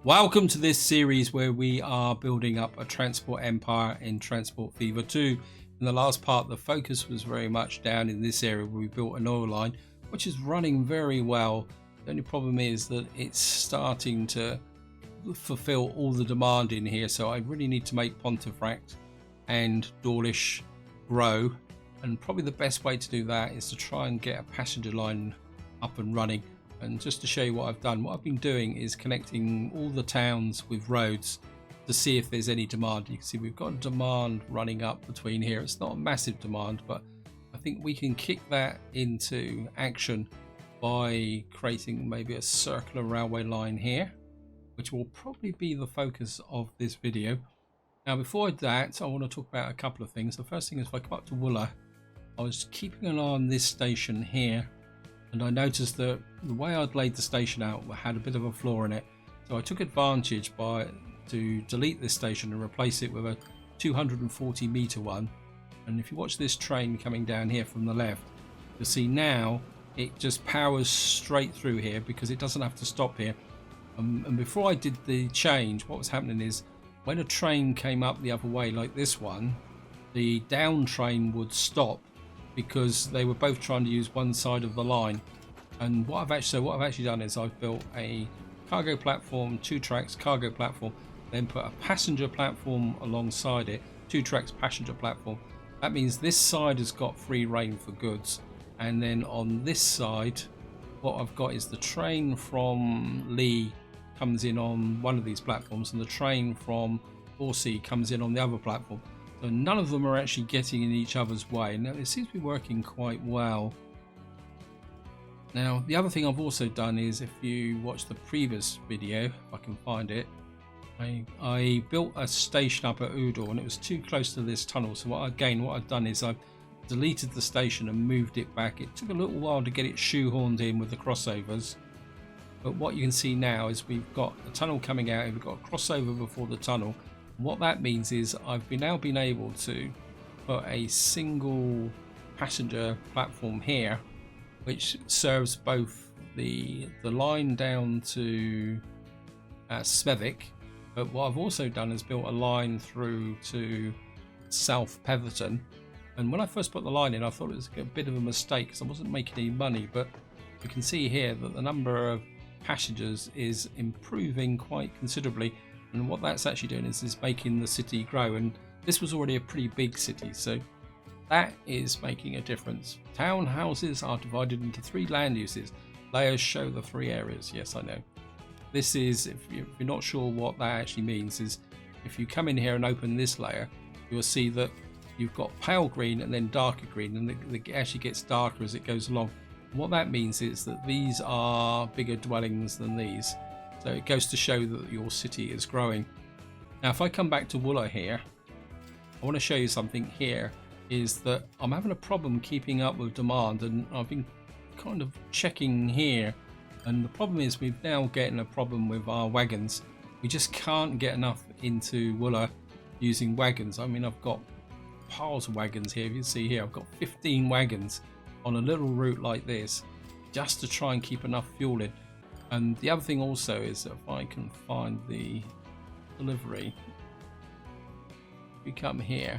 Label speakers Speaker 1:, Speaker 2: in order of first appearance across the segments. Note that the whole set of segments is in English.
Speaker 1: Welcome to this series where we are building up a transport empire in Transport Fever 2. In the last part, the focus was very much down in this area where we built an oil line, which is running very well. The only problem is that it's starting to fulfill all the demand in here, so I really need to make Pontefract and Dawlish grow, and probably the best way to do that is to try and get a passenger line up and running. And just to show you what I've been doing is connecting all the towns with roads to see if there's any demand. You can see we've got a demand running up between here. It's not a massive demand, but I think we can kick that into action by creating maybe a circular railway line here, which will probably be the focus of this video. Now before that, I want to talk about a couple of things. The first thing is, if I come up to Wooler, I was keeping an eye on this station here, and I noticed that the way I'd laid the station out had a bit of a flaw in it. So I took advantage to delete this station and replace it with a 240 meter one. And if you watch this train coming down here from the left, you'll see now it just powers straight through here because it doesn't have to stop here. And before I did the change, what was happening is when a train came up the other way like this one, the down train would stop because they were both trying to use one side of the line. And what I've actually done is I've built a cargo platform, 2 tracks cargo platform, then put a passenger platform alongside it, 2 tracks passenger platform. That means this side has got free reign for goods, and then on this side what I've got is the train from Lee comes in on one of these platforms and the train from Horsey comes in on the other platform. So none of them are actually getting in each other's way. Now it seems to be working quite well. Now the other thing I've also done is, if you watch the previous video, if I can find it, I built a station up at Udall and it was too close to this tunnel. So what I've done is I've deleted the station and moved it back. It took a little while to get it shoehorned in with the crossovers. But what you can see now is we've got a tunnel coming out and we've got a crossover before the tunnel. What that means is I've now been able to put a single passenger platform here, which serves both the line down to Smethwick. But what I've also done is built a line through to South Petherton. And when I first put the line in, I thought it was a bit of a mistake because I wasn't making any money. But you can see here that the number of passengers is improving quite considerably. And what that's actually doing is making the city grow. And this was already a pretty big city, so that is making a difference. Townhouses are divided into 3 land uses. Layers show the 3 areas. Yes, I know. This is, if you're not sure what that actually means, is if you come in here and open this layer, you'll see that you've got pale green and then darker green, and it actually gets darker as it goes along. And what that means is that these are bigger dwellings than these. So it goes to show that your city is growing. Now if I come back to Wooler here, I want to show you something here, is that I'm having a problem keeping up with demand, and I've been kind of checking here, and the problem is we're now getting a problem with our wagons. We just can't get enough into Wooler using wagons. I mean, I've got piles of wagons here. If you see here, I've got 15 wagons on a little route like this just to try and keep enough fuel in. And the other thing also is that if I can find the delivery, if you come here,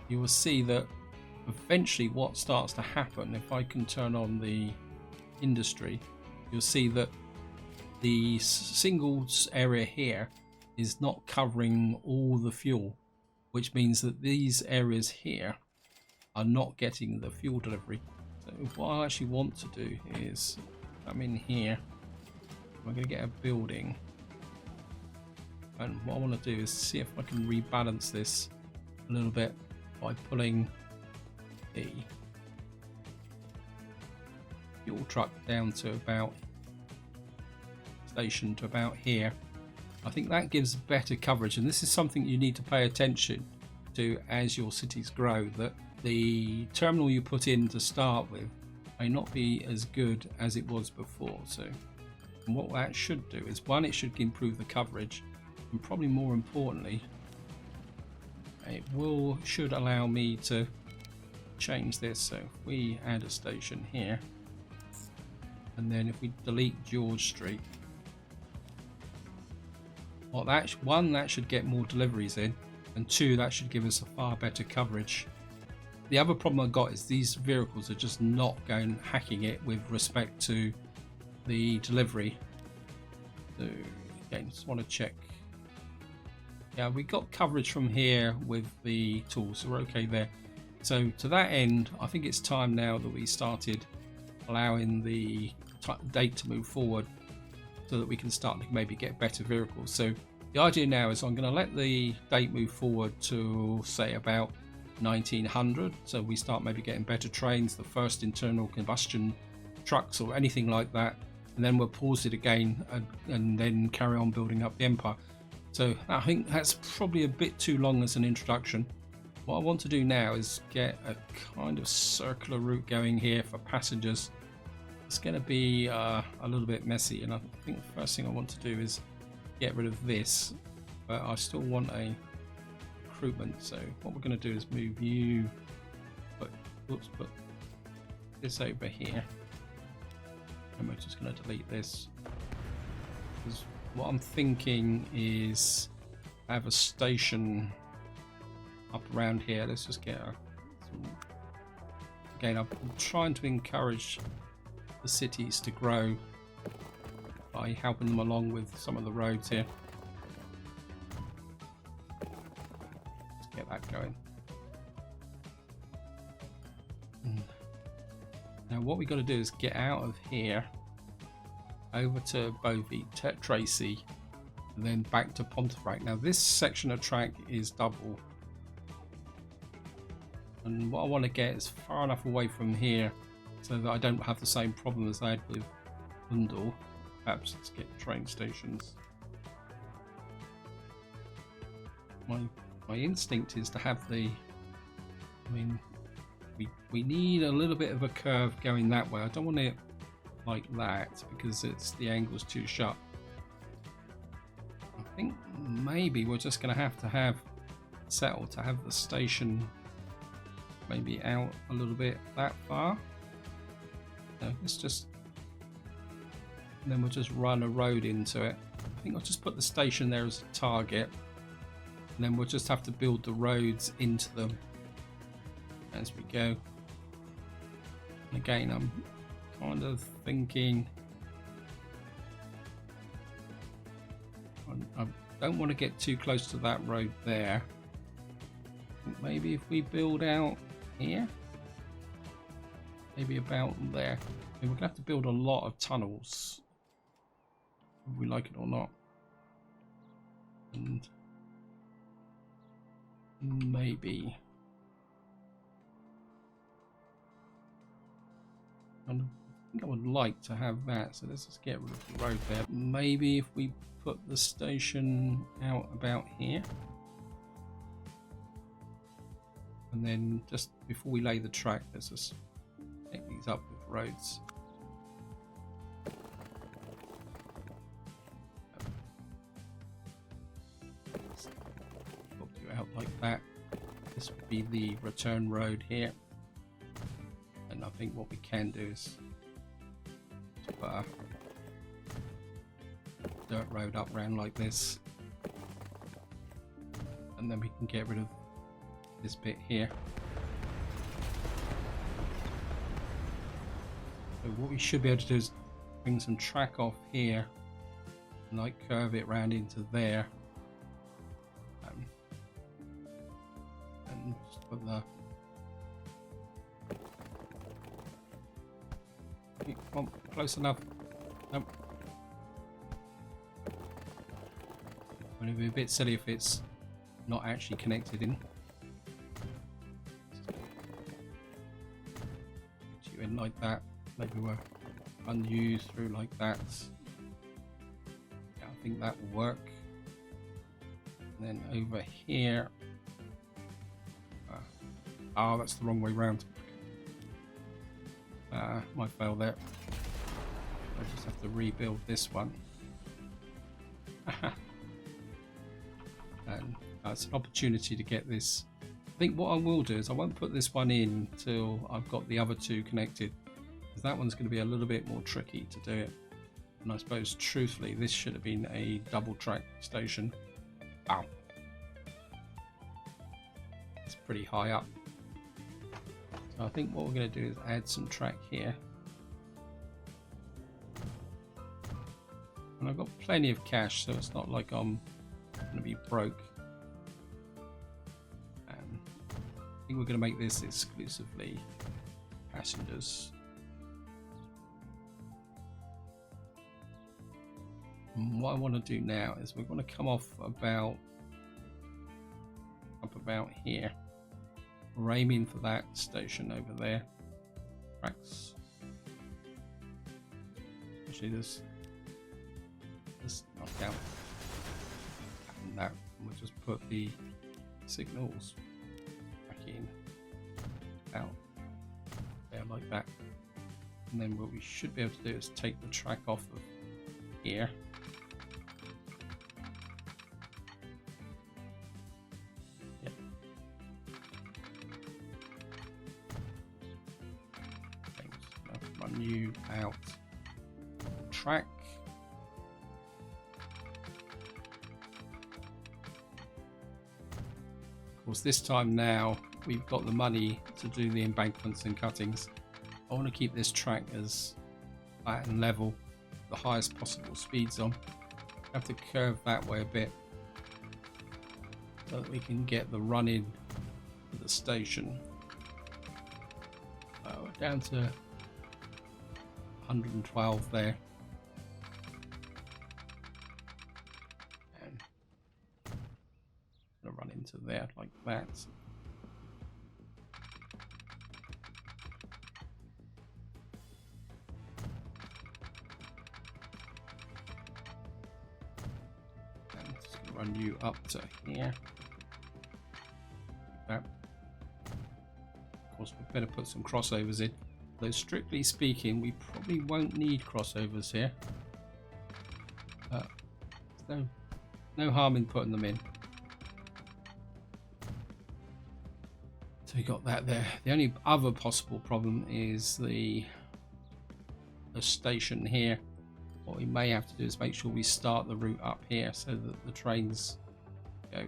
Speaker 1: you will see that eventually what starts to happen, if I can turn on the industry, you'll see that the single area here is not covering all the fuel, which means that these areas here are not getting the fuel delivery. So what I actually want to do is come in here. I'm going to get a building, and what I want to do is see if I can rebalance this a little bit by pulling the fuel truck down to about station to about here. I think that gives better coverage, and this is something you need to pay attention to as your cities grow, that the terminal you put in to start with may not be as good as it was before. So and what that should do is, one, it should improve the coverage, and probably more importantly, it should allow me to change this. So if we add a station here, and then if we delete George Street, Well, that should get more deliveries in, and 2, that should give us a far better coverage. The other problem I've got is these vehicles are just not going hacking it with respect to the delivery. So again, just want to check. Yeah, we got coverage from here with the tools, so we're okay there. So to that end, I think it's time now that we started allowing the date to move forward so that we can start to maybe get better vehicles. So the idea now is I'm going to let the date move forward to say about 1900, so we start maybe getting better trains, the first internal combustion trucks or anything like that, and then we'll pause it again and then carry on building up the empire. So I think that's probably a bit too long as an introduction. What I want to do now is get a kind of circular route going here for passengers. It's going to be a little bit messy, and I think the first thing I want to do is get rid of this, but I still want a recruitment. So what we're going to do is move you, put this over here, and we're just going to delete this, because what I'm thinking is have a station up around here. Let's just get again, I'm trying to encourage the cities to grow by helping them along with some of the roads here. Let's get that going. Now what we got to do is get out of here over to Bovey, Tracy, and then back to Pontefract. Now this section of track is double, and what I want to get is far enough away from here so that I don't have the same problem as I had with Undal. Perhaps let's get train stations. My instinct is to have the, I mean, we need a little bit of a curve going that way. I don't want it like that because it's the angle's too sharp. I think maybe we're just going to have settle to have the station maybe out a little bit that far. No, let's just, and then we'll just run a road into it. I think I'll just put the station there as a target, and then we'll just have to build the roads into them as we go. And again, I'm kind of thinking I don't want to get too close to that road there. Maybe if we build out here, maybe about there. I mean, we're gonna have to build a lot of tunnels, whether we like it or not, and maybe I think I would like to have that. So let's just get rid of the road there. Maybe if we put the station out about here, and then just before we lay the track, let's just take these up with roads. Put you out like that. This would be the return road here, and I think what we can do is put a dirt road up round like this, and then we can get rid of this bit here. So what we should be able to do is bring some track off here and like curve it round into there, and just put the come on, close enough. Nope. It would be a bit silly if it's not actually connected in. Put you in like that. Maybe we're unused through like that. Yeah, I think that will work. And then over here. Oh, that's the wrong way round. Might fail there. I just have to rebuild this one. And it's an opportunity to get this. I think what I will do is I won't put this one in till I've got the other two connected, because that one's going to be a little bit more tricky to do it. And I suppose, truthfully, this should have been a double track station. Wow. It's pretty high up. So I think what we're going to do is add some track here. And I've got plenty of cash, so it's not like I'm going to be broke. I think we're going to make this exclusively passengers. And what I want to do now is we're going to come off up about here. We're aiming for that station over there. Tracks. Actually, this knock out. And that. We'll just put the signals back in. Out. There, like that. And then what we should be able to do is take the track off of here. Yep. Okay, so I'll run you out track. Of course, this time now we've got the money to do the embankments and cuttings. I want to keep this track as flat and level, the highest possible speeds on. I have to curve that way a bit so that we can get the run in to the station. We're down to 112 there. And I'm going to run into there like that. Run you up to here. That. Of course, we better put some crossovers in. Though strictly speaking, we probably won't need crossovers here. No harm in putting them in. So we got that there. The only other possible problem is the station here. What we may have to do is make sure we start the route up here so that the trains go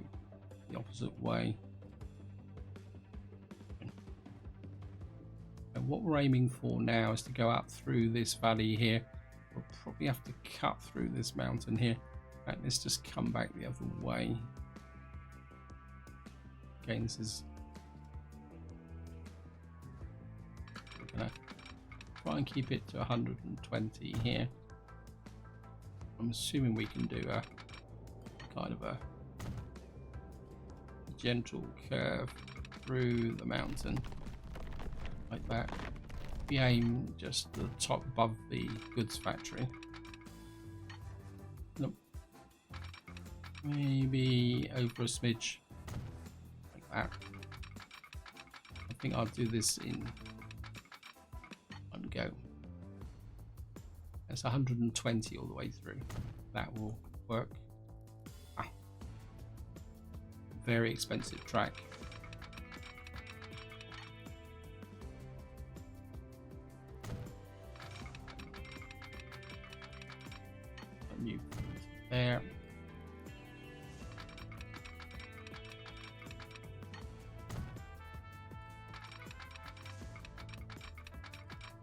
Speaker 1: the opposite way. And what we're aiming for now is to go up through this valley here. We'll probably have to cut through this mountain here. And let's just come back the other way. Again, this is... We're going to try and keep it to 120 here. I'm assuming we can do a kind of a gentle curve through the mountain like that. We aim just the top above the goods factory. Nope. Maybe over a smidge like that. I think I'll do this in one go. That's 120 all the way through. That will work. Very expensive track. A new there.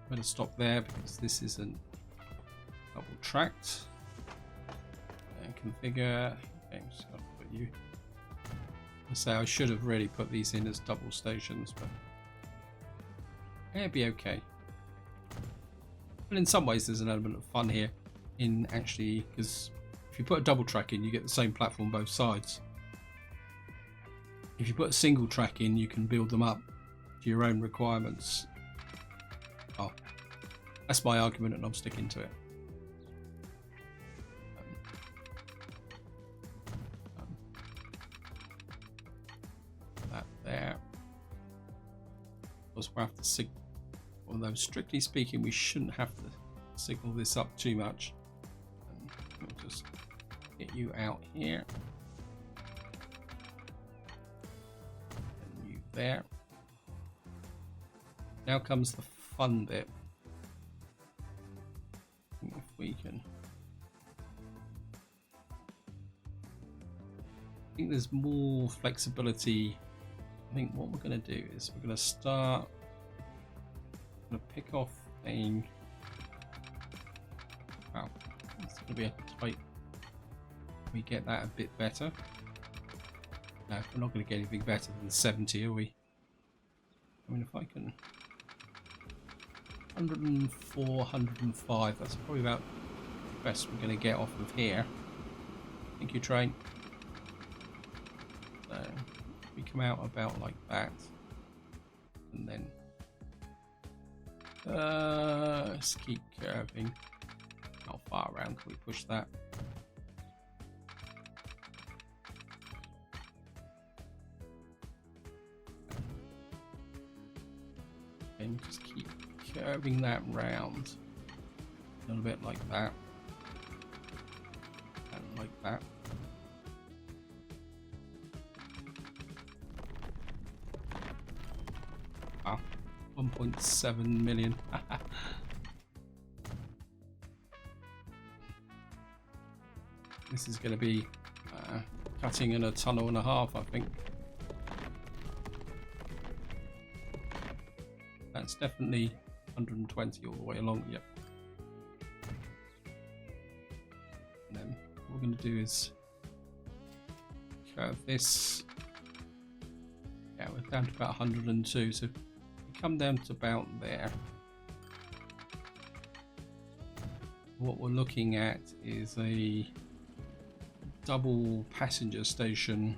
Speaker 1: I'm going to stop there because this isn't double tracked. And configure. Okay, I'm just going to put you. I say I should have really put these in as double stations, but it'd be okay. But in some ways, there's an element of fun here in actually, because if you put a double track in, you get the same platform both sides. If you put a single track in, you can build them up to your own requirements. Oh, that's my argument, and I'm sticking to it. That there. Of course, we'll have to signal. Although strictly speaking, we shouldn't have to signal this up too much. We'll just get you out here. And you there. Now comes the fun bit. If we can think there's more flexibility. I think what we're going to do is we're going to start. I'm going to pick off a. Wow, it's going to be a tight. We get that a bit better. No, we're not going to get anything better than 70, are we? I mean, if I can. 104, 105. That's probably about the best we're going to get off of here. Thank you, train. So we come out about like that, and then let's keep curving. How far around can we push that? And just keep curving that round a little bit like that, and like that. Wow, 1.7 million. This is going to be cutting in a tunnel and a half, I think. That's definitely 120 all the way along. Yep. And then what we're going to do is curve this. Yeah, we're down to about 102. So we come down to about there. What we're looking at is a double passenger station.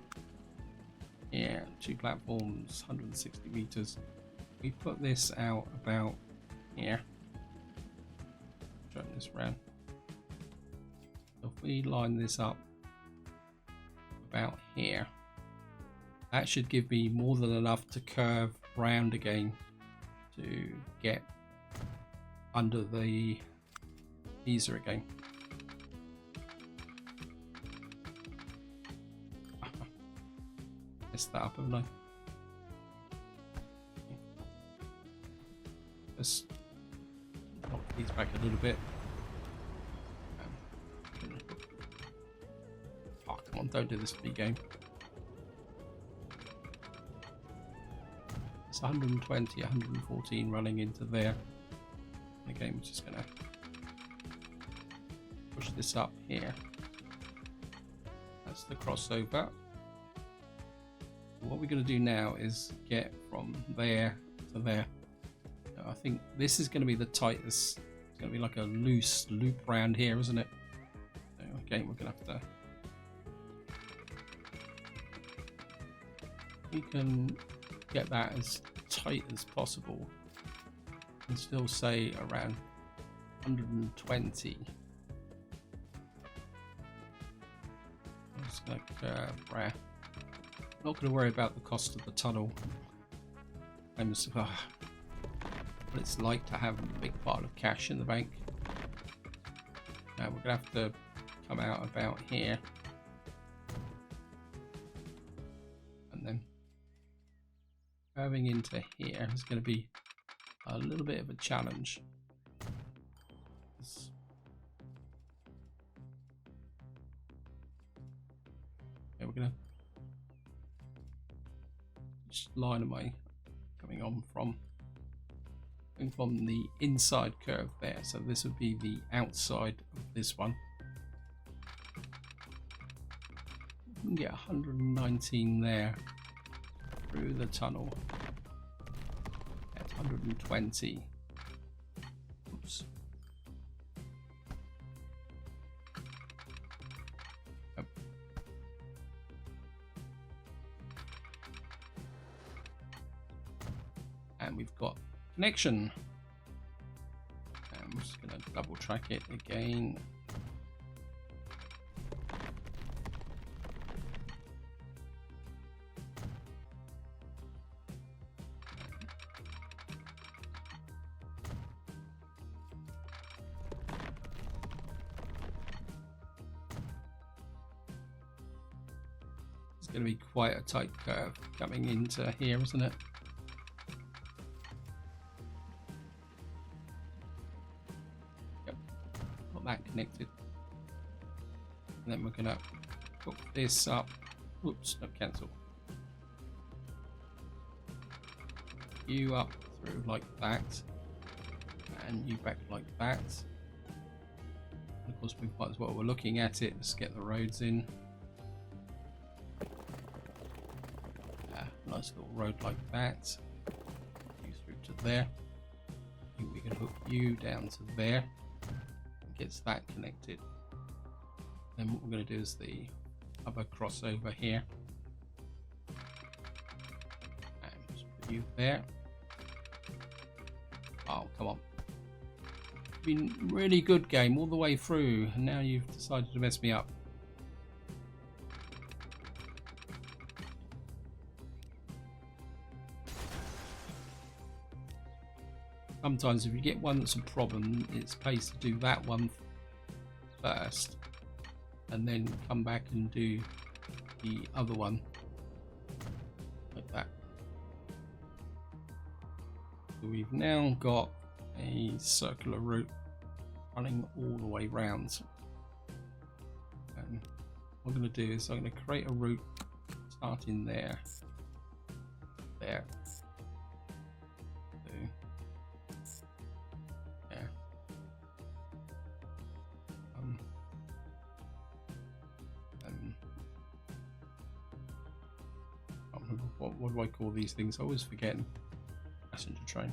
Speaker 1: Yeah, 2 platforms, 160 meters. We put this out about here. Turn this around. So if we line this up about here, that should give me more than enough to curve round again to get under the teaser again. Messed that up, haven't I? Let's knock these back a little bit. Oh, come on, don't do this to me, game. It's 120, 114 running into there. Again, we're just going to push this up here. That's the crossover. What we're going to do now is get from there to there. I think this is going to be the tightest. It's going to be like a loose loop round here, isn't it? So again, we're going to have to. We can get that as tight as possible and still say around 120. I'm just going to curve. Not going to worry about the cost of the tunnel. I'm just, what it's like to have a big pile of cash in the bank. Now we're going to have to come out about here. And then going into here is going to be a little bit of a challenge. Okay, we're going to just line am I coming on from the inside curve there, so this would be the outside of this one. We can get 119 there through the tunnel at 120. Oops. Yep. And we've got connection. I'm just going to double track it again. It's going to be quite a tight curve coming into here, isn't it? Connected, and then we're gonna hook this up Whoops, no, cancel. You up through like that, and you back like that. And of course, we might as well. We're looking at it. Let's get the roads in. Nice little road like that. You through to there. I think we can hook you down to there. And gets that connected. Then what we're going to do is the other crossover here. And just put you there. Oh, come on. Been really good game all the way through, and now you've decided to mess me up. Sometimes if you get one that's a problem, it's pays to do that one first and then come back and do the other one like that. So we've now got a circular route running all the way round. And what I'm going to do is I'm going to create a route starting there, there. What do I call these things? I always forget. Passenger train.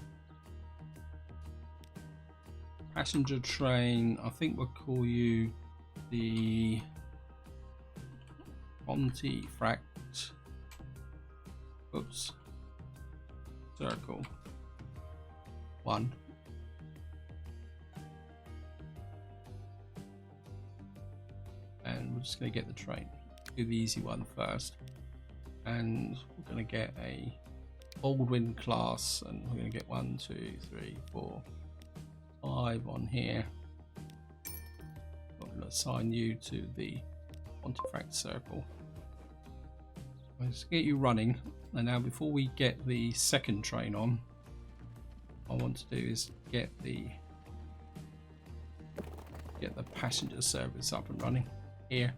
Speaker 1: Passenger train. I think we'll call you the Pontefract. Oops. Circle. 1. And we're just going to get the train. Do the easy one first. And we're going to get a Baldwin class, and we're going to get 1, 2, 3, 4, 5 on here. I'm going to assign you to the Pontefract circle. Let's get you running. And now before we get the second train on, what I want to do is get the passenger service up and running here,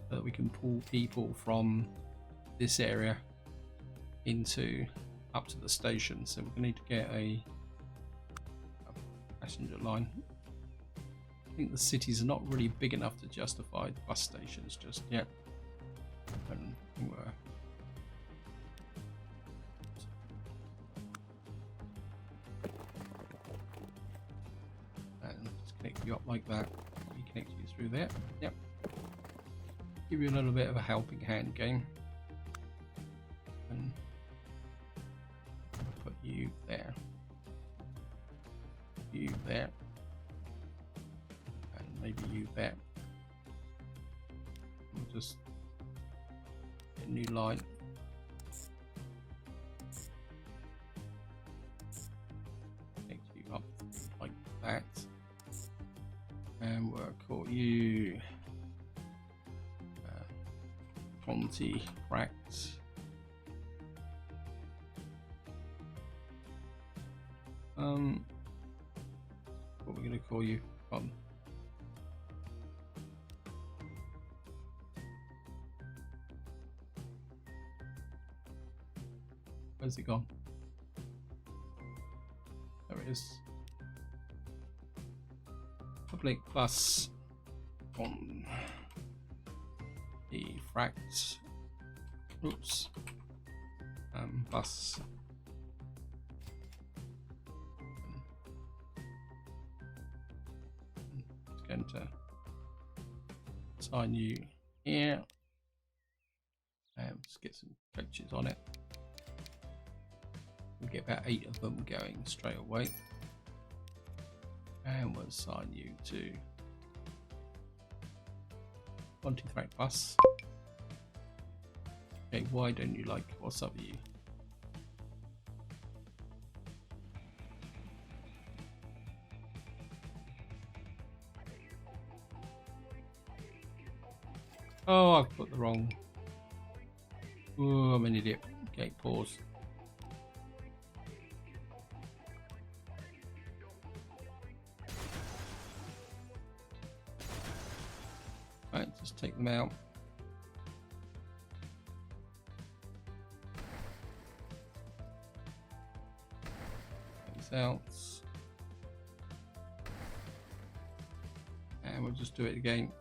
Speaker 1: so that we can pull people from this area into up to the station. So we're going to need to get a passenger line. I think the cities are not really big enough to justify bus stations just yet. And just connect you up like that. We connect you through there. Yep. Give you a little bit of a helping hand game. And put you there, you there, and maybe you there. We'll just get a new line. Connect you up like that, and we'll call you Pontefract. What we're going to call you? Where's it gone? There it is. Public bus on the fract. Oops. Bus. Going to assign you here, and just get some coaches on it. We'll get about 8 of them going straight away, and we'll assign you to Pontefract bus. Okay, why don't you like? What's up with you? Oh, I've put the wrong. Oh, I'm an idiot. Okay, pause. Right, just take them out. these out. And we'll just do it again.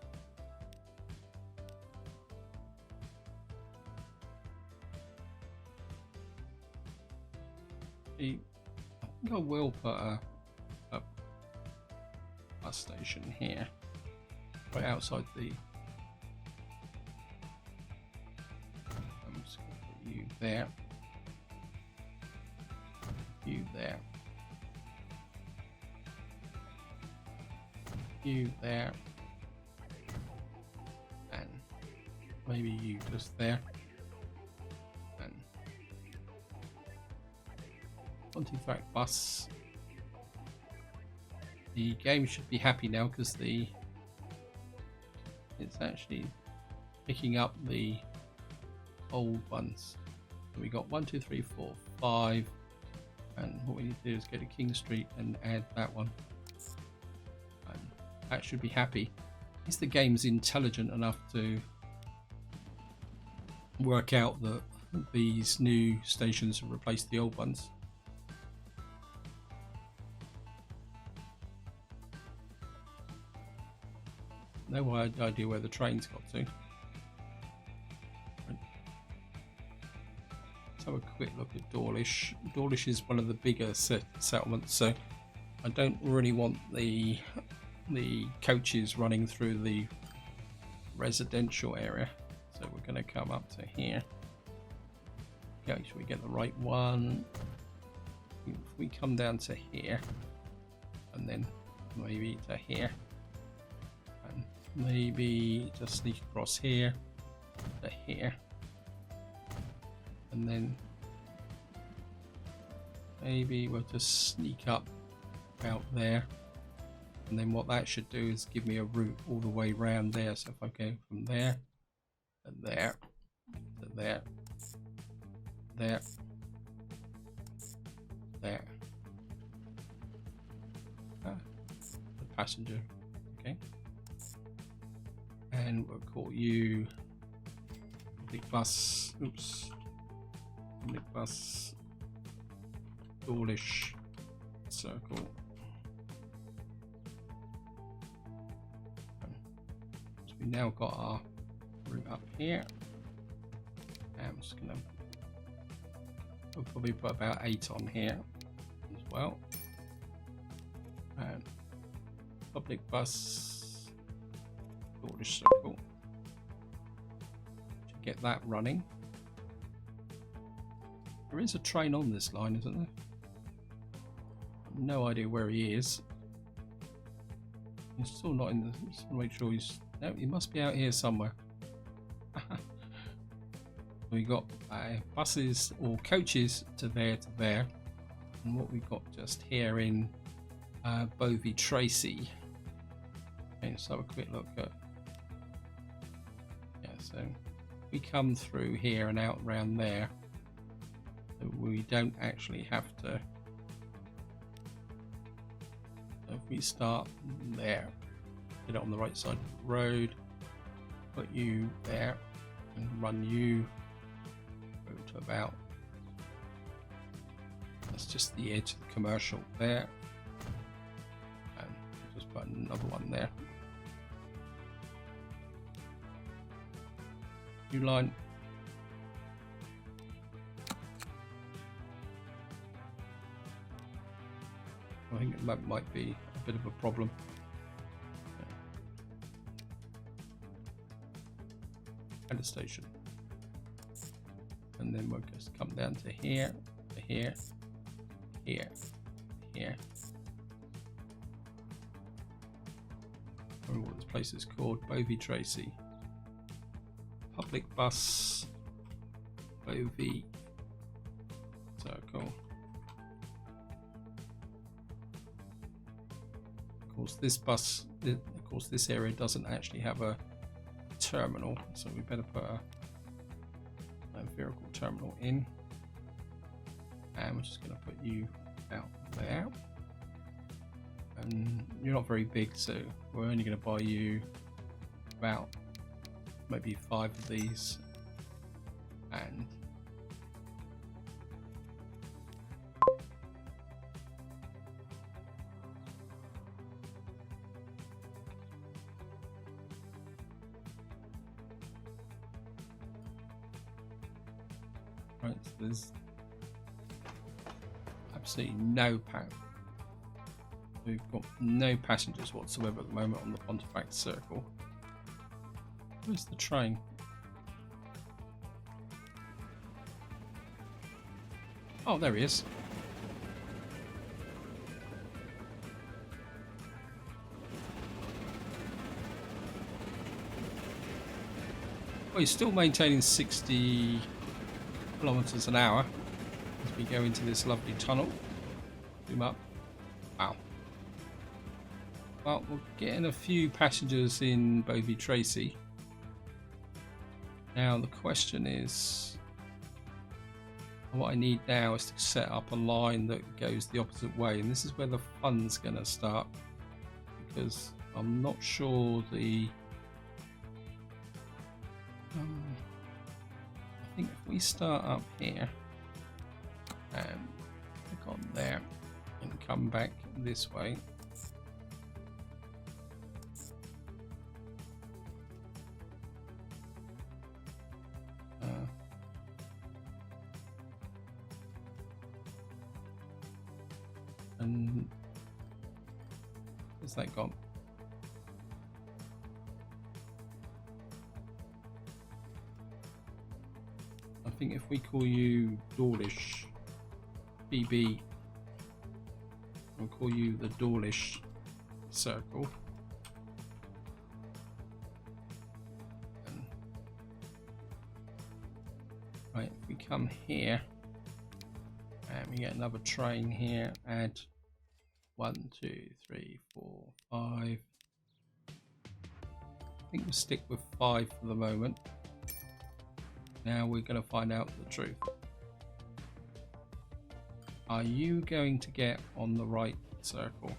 Speaker 1: I think I will put a bus station here, right outside the. I'm just going to put you there, you there, you there, and maybe you just there. 20-track bus. The game should be happy now because it's actually picking up the old ones. So we got 1, 2, 3, 4, 5, and what we need to do is go to King Street and add that one. And that should be happy. At least the game's intelligent enough to work out that these new stations have replaced the old ones. No idea where the train's got to. Let's have a quick look at Dawlish. Dawlish is one of the bigger settlements, so I don't really want the coaches running through the residential area. So we're going to come up to here. Make sure we get the right one. If we come down to here, and then maybe to here. Maybe just sneak across here to here, and then maybe we'll just sneak up out there, and then what that should do is give me a route all the way around there. So if I go from there to there to there, there, there, the passenger, okay. And we'll call you public bus. Oops, public bus Dawlish circle. So we now got our route up here. And I'm just gonna we'll probably put about 8 on here as well. And public bus Dawlish circle. To get that running. There is a train on this line, isn't there? No idea where he is. He's still not in the. Just make sure he's. No, he must be out here somewhere. We got buses or coaches to there, and what we've got just here in Bovey Tracy. Okay, let's have a quick look at. Yeah, so we come through here and out around there. So we don't actually have to. So if we start there, get it on the right side of the road, put you there, and run you over to about. That's just the edge of the commercial there, and just put another one there. New line. I think it might be a bit of a problem. And a station. And then we'll just come down to here, to here, here, here. I don't know what this place is called. Bovey Tracy. Public bus Bovey circle. Of course, this area doesn't actually have a terminal, so we better put a vehicle terminal in. And we're just going to put you out there. And you're not very big, so we're only going to buy you about maybe 5 of these. And Right, so there's absolutely no path. We've got no passengers whatsoever at the moment on the Pontefract Circle. Where's the train? Oh, there he is. Well, he's still maintaining 60 kilometers an hour as we go into this lovely tunnel. Zoom up. Wow. Well, we're getting a few passengers in Bovey Tracy. Now the question is, what I need now is to set up a line that goes the opposite way, and this is where the fun's going to start, because I'm not sure the I think if we start up here and click on there and come back this way, and where's that gone? I think if we call you Dawlish BB, we'll call you the Dawlish Circle. And right, if we come here and we get another train here, add 1, 2, 3, 4, 5. I think we'll stick with 5 for the moment. Now we're going to find out the truth. Are you going to get on the right circle?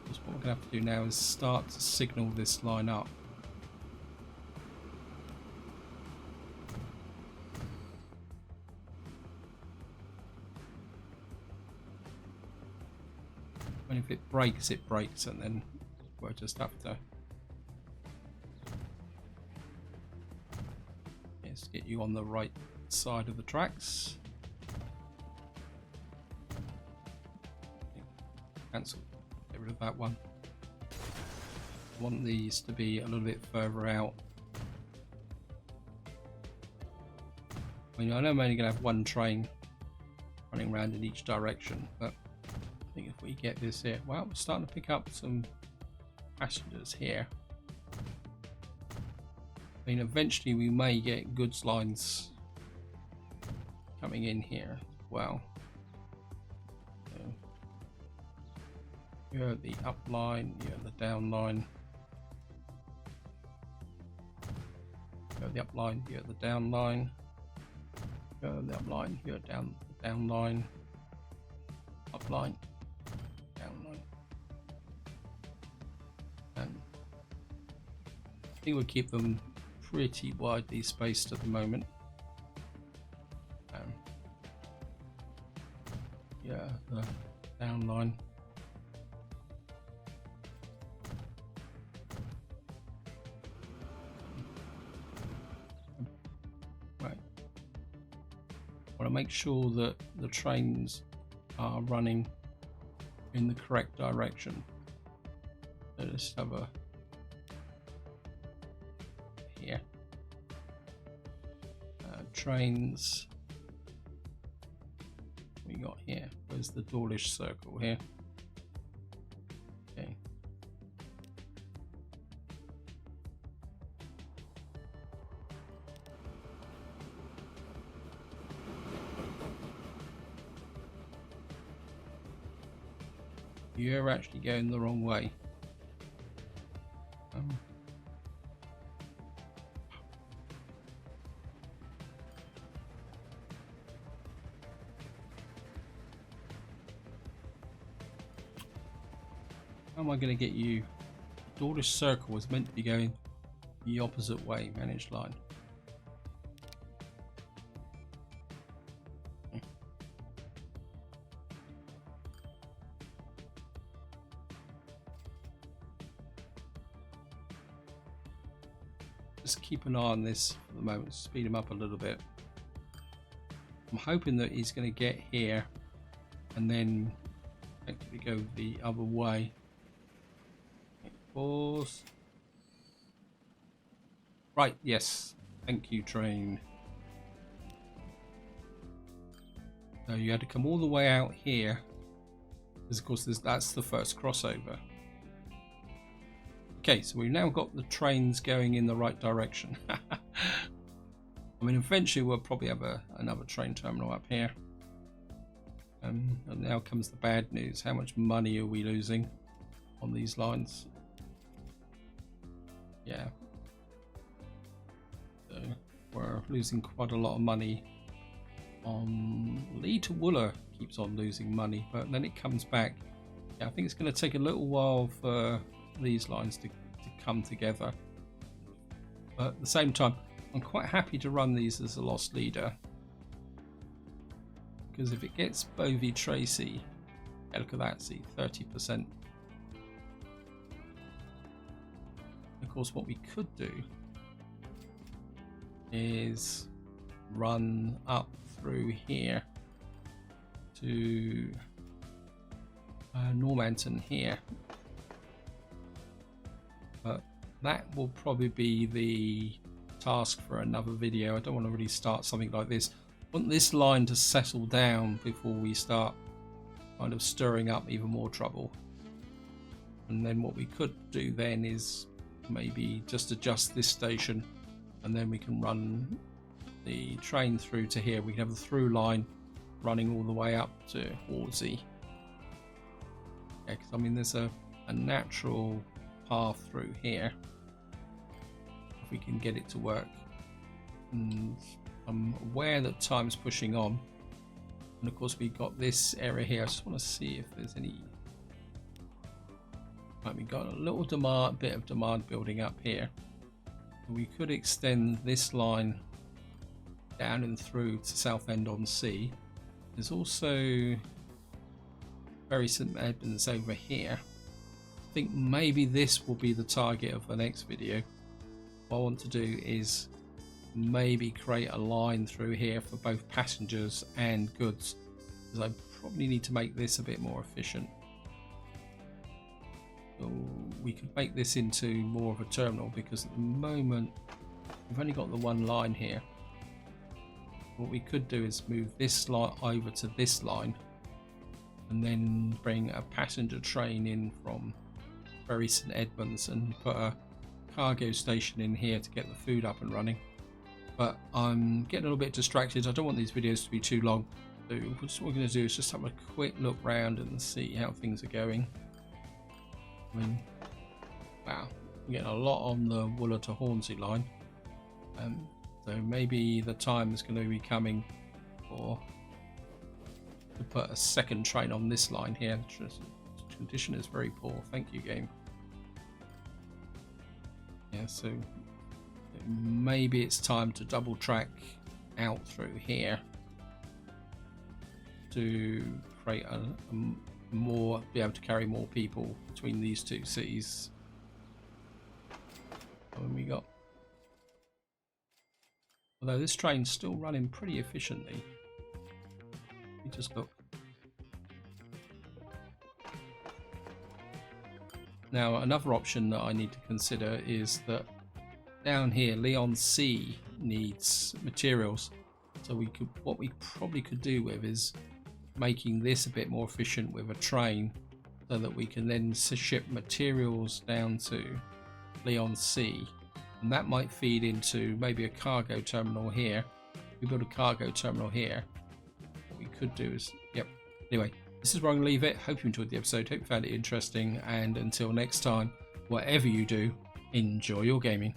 Speaker 1: Because what we're going to have to do now is start to signal this line up. And if it breaks, and then we'll just have to get you on the right side of the tracks. Cancel. Get rid of that one. I want these to be a little bit further out. I mean, I know I'm only going to have one train running around in each direction, but I think if we get this here, well, we're starting to pick up some passengers here. I mean, eventually we may get goods lines coming in here as well. So, you're the up line, you're the down line. You're the up line, you're the down line. You're the up line, you're down line. Up line. And I think we'll keep them pretty widely spaced at the moment. Yeah, the down line. Right. I want to make sure that the trains are running in the correct direction. So let's have a here. Trains. We got here. Where's the Dawlish Circle here? Okay. You're actually going the wrong way. How am I going to get you? Dawlish Circle was meant to be going the opposite way, managed line. just keep an eye on this for the moment, speed him up a little bit. I'm hoping that he's going to get here and then actually go the other way. Pause. Right, yes. Thank you, train. So you had to come all the way out here, because of course that's the first crossover. Okay, so we've now got the trains going in the right direction. I mean, eventually we'll probably have another train terminal up here. And now comes the bad news. How much money are we losing on these lines? Yeah. So we're losing quite a lot of money on Lee to Wooler. Keeps on losing money, but then it comes back. Yeah, I think it's going to take a little while for these lines to come together. But at the same time, I'm quite happy to run these as a lost leader, because if it gets Bovey Tracy, yeah, look at that, see, 30%. Of course, what we could do is run up through here to Normanton here, but that will probably be the task for another video. I don't want to really start something like this. I want this line to settle down before we start kind of stirring up even more trouble. And then what we could do then is maybe just adjust this station, and then we can run the train through to here. We can have the through line running all the way up to Horsey. Yeah, because I mean there's a natural path through here if we can get it to work. And I'm aware that time's pushing on, and of course we've got this area here. I just want to see if there's any. Right, we've got a little bit of demand building up here. We could extend this line down and through to Southend on Sea. There's also Bury St Edmunds over here. I think maybe this will be the target of the next video. What I want to do is maybe create a line through here for both passengers and goods, because I probably need to make this a bit more efficient. So we could make this into more of a terminal, because at the moment we've only got the one line here. What we could do is move this line over to this line, and then bring a passenger train in from Bury St Edmunds and put a cargo station in here to get the food up and running. But I'm getting a little bit distracted. I don't want these videos to be too long, so what we're going to do is just have a quick look round and see how things are going. I mean, wow, we're getting a lot on the Wooler to Hornsey line. So maybe the time is going to be coming for to put a second train on this line here. The condition is very poor. Thank you, game. Yeah, so maybe it's time to double track out through here to create a more, be able to carry more people between these two cities. What have we got? Although this train's still running pretty efficiently. Let me just look. Now another option that I need to consider is that down here Leon C needs materials, so we could, what we probably could do with is making this a bit more efficient with a train, so that we can then ship materials down to Leon C, and that might feed into maybe a cargo terminal here. We build a cargo terminal here. What we could do is, yep. Anyway, this is where I'm going to leave it. Hope you enjoyed the episode. Hope you found it interesting. And until next time, whatever you do, enjoy your gaming.